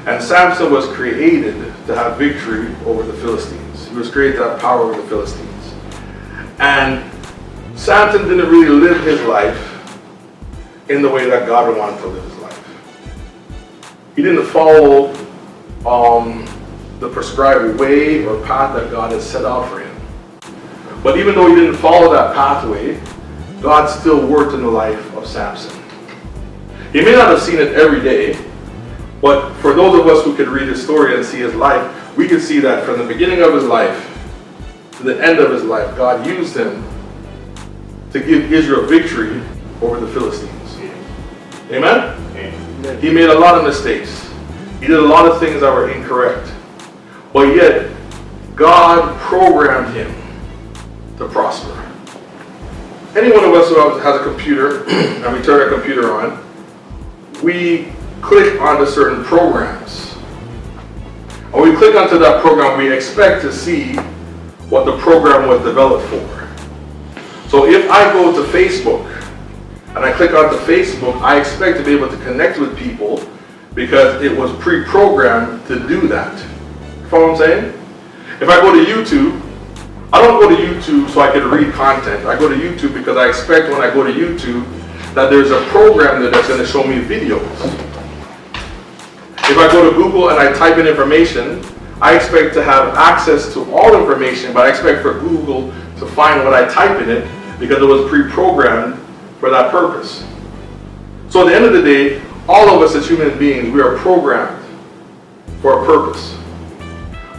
And Samson was created to have victory over the Philistines. He was created to have power over the Philistines. And Samson didn't really live his life in the way that God wanted to live his life. He didn't follow the prescribed way or path that God has set out for him. But even though he didn't follow that pathway, God still worked in the life of Samson. He may not have seen it every day, but for those of us who could read his story and see his life, we could see that from the beginning of his life to the end of his life, God used him to give Israel victory over the Philistines. Amen? Amen? He made a lot of mistakes. He did a lot of things that were incorrect. But yet, God programmed him to prosper. Any one of us who has a computer, and we turn our computer on, we click onto certain programs. When we click onto that program, we expect to see what the program was developed for. So if I go to Facebook and I click onto Facebook, I expect to be able to connect with people because it was pre-programmed to do that. You follow what I'm saying? If I go to YouTube, I don't go to YouTube so I can read content. I go to YouTube because I expect when I go to YouTube that there's a program there that's going to show me videos. If I go to Google and I type in information, I expect to have access to all information, but I expect for Google to find what I type in it because it was pre-programmed for that purpose. So at the end of the day, all of us as human beings, we are programmed for a purpose.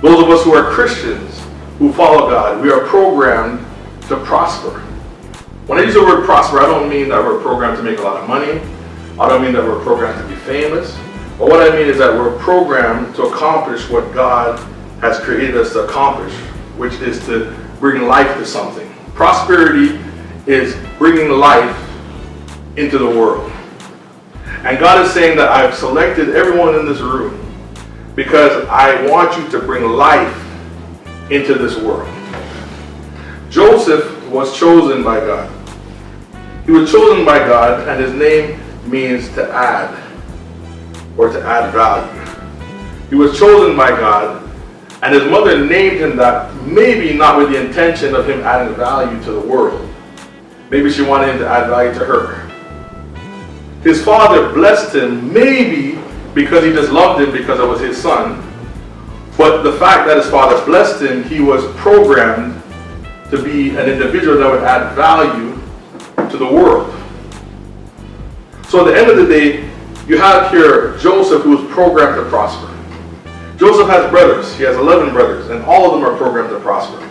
Those of us who are Christians, who follow God, we are programmed to prosper. When I use the word prosper, I don't mean that we're programmed to make a lot of money. I don't mean that we're programmed to be famous. But what I mean is that we're programmed to accomplish what God has created us to accomplish, which is to bring life to something. Prosperity is bringing life into the world. And God is saying that I've selected everyone in this room because I want you to bring life into this world. Joseph was chosen by God. He was chosen by God, and his name means to add, or to add value. He was chosen by God, and his mother named him that, maybe not with the intention of him adding value to the world. Maybe she wanted him to add value to her. His father blessed him, maybe because he just loved him because it was his son. But the fact that his father blessed him, he was programmed to be an individual that would add value to the world. So at the end of the day, you have here Joseph, who is programmed to prosper. Joseph has brothers. He has 11 brothers, and all of them are programmed to prosper.